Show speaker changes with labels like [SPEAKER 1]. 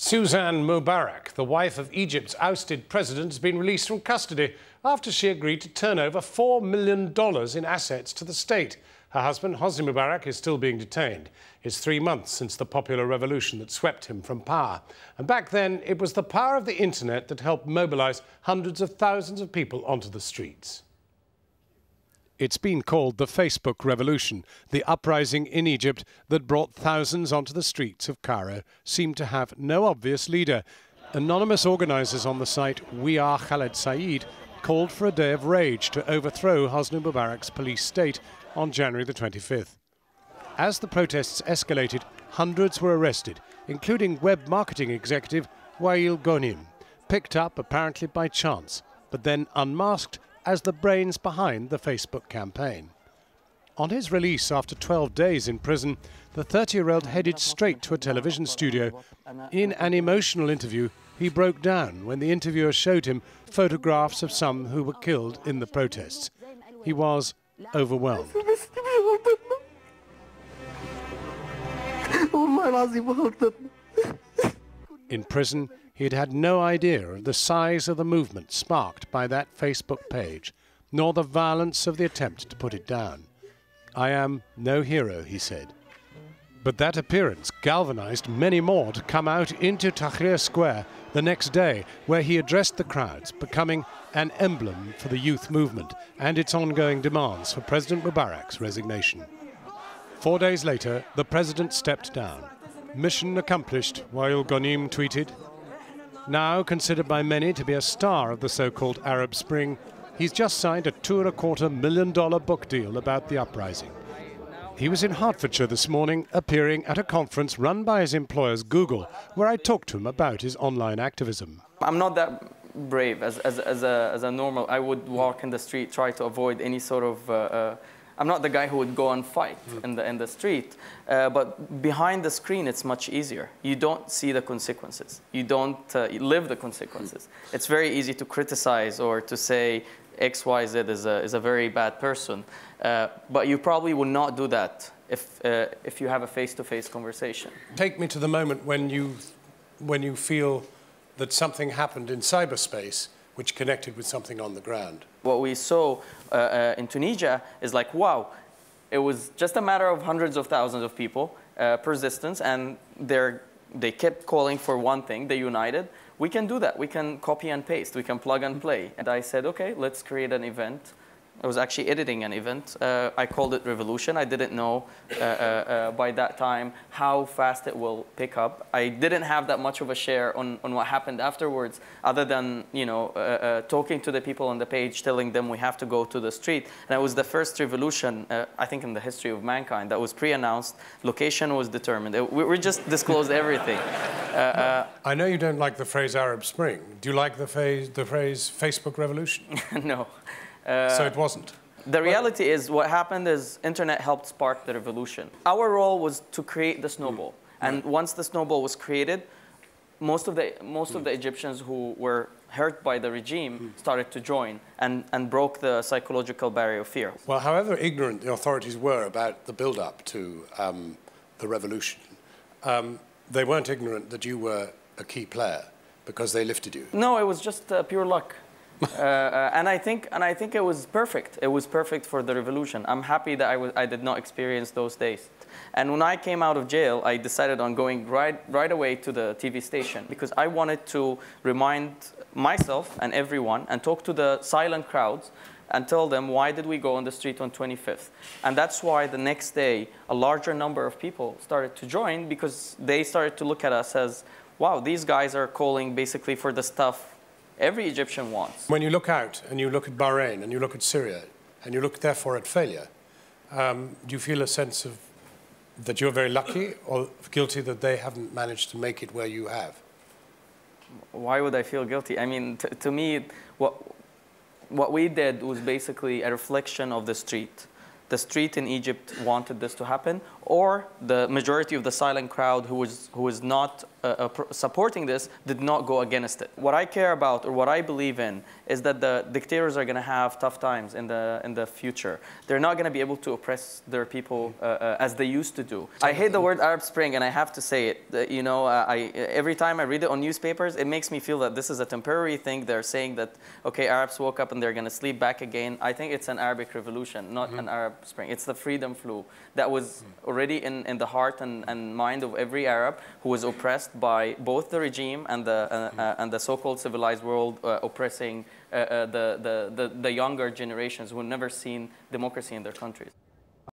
[SPEAKER 1] Suzanne Mubarak, the wife of Egypt's ousted president, has been released from custody after she agreed to turn over $4 million in assets to the state. Her husband, Hosni Mubarak, is still being detained. It's 3 months since the popular revolution that swept him from power. And back then, it was the power of the internet that helped mobilize hundreds of thousands of people onto the streets. It's been called the Facebook Revolution. The uprising in Egypt that brought thousands onto the streets of Cairo seemed to have no obvious leader. Anonymous organisers on the site We Are Khaled Said called for a day of rage to overthrow Hosni Mubarak's police state on January the 25th. As the protests escalated, hundreds were arrested, including web marketing executive Wael Ghonim, picked up apparently by chance, but then unmasked as the brains behind the Facebook campaign. On his release after 12 days in prison, the 30-year-old headed straight to a television studio. In an emotional interview, he broke down when the interviewer showed him photographs of some who were killed in the protests. He was overwhelmed. In prison, he had had no idea of the size of the movement sparked by that Facebook page, nor the violence of the attempt to put it down. "I am no hero," he said. But that appearance galvanized many more to come out into Tahrir Square the next day, where he addressed the crowds, becoming an emblem for the youth movement and its ongoing demands for President Mubarak's resignation. 4 days later, the president stepped down. "Mission accomplished," Wael Ghonim tweeted. Now considered by many to be a star of the so-called Arab Spring, he's just signed a $2.25 million book deal about the uprising. He was in Hertfordshire this morning, appearing at a conference run by his employers Google, where I talked to him about his online activism.
[SPEAKER 2] I'm not that brave as a normal. I would walk in the street, try to avoid any sort of... I'm not the guy who would go and fight in the street, but behind the screen it's much easier. You don't see the consequences. You don't live the consequences. It's very easy to criticize or to say X, Y, Z is a very bad person, but you probably will not do that if you have a face-to-face conversation. Take
[SPEAKER 1] me to the moment when you feel that something happened in cyberspace which connected with something on the ground.
[SPEAKER 2] What we saw in Tunisia is like, wow, it was just a matter of hundreds of thousands of people, persistence, and they kept calling for one thing, they united. We can do that, we can copy and paste, we can plug and play. And I said, okay, let's create an event. I was actually editing an event. I called it Revolution. I didn't know by that time how fast it will pick up. I didn't have that much of a share on what happened afterwards, other than talking to the people on the page, telling them we have to go to the street. And it was the first revolution, I think, in the history of mankind that was pre-announced. Location was determined. We just disclosed everything.
[SPEAKER 1] I know you don't like the phrase Arab Spring. Do you like the phrase Facebook Revolution?
[SPEAKER 2] No.
[SPEAKER 1] So it wasn't?
[SPEAKER 2] The reality is what happened is internet helped spark the revolution. Our role was to create the snowball. And once the snowball was created, most of the Egyptians who were hurt by the regime started to join and broke the psychological barrier of fear.
[SPEAKER 1] Well, however ignorant the authorities were about the build-up to the revolution, they weren't ignorant that you were a key player because they lifted you.
[SPEAKER 2] No, it was just pure luck. And I think it was perfect. It was perfect for the revolution. I'm happy that I did not experience those days. And when I came out of jail, I decided on going right away to the TV station because I wanted to remind myself and everyone and talk to the silent crowds and tell them why did we go on the street on 25th. And that's why the next day a larger number of people started to join because they started to look at us as, wow, these guys are calling basically for the stuff every Egyptian wants.
[SPEAKER 1] When you look out and you look at Bahrain and you look at Syria and you look therefore at failure, do you feel a sense of that you're very lucky or guilty that they haven't managed to make it where you have?
[SPEAKER 2] Why would I feel guilty? I mean, to me, what we did was basically a reflection of the street. The street in Egypt wanted this to happen. or the majority of the silent crowd who was not supporting this did not go against it. What I care about, or what I believe in, is that the dictators are going to have tough times in the future. They're not going to be able to oppress their people as they used to do. I hate the word Arab Spring, and I have to say it. You know, every time I read it on newspapers, it makes me feel that this is a temporary thing. They're saying that, okay, Arabs woke up and they're going to sleep back again. I think it's an Arabic revolution, not an Arab Spring. It's the freedom flu that was already in the heart and mind of every Arab who was oppressed by both the regime and the so-called civilized world oppressing the younger generations who have never seen democracy in their countries.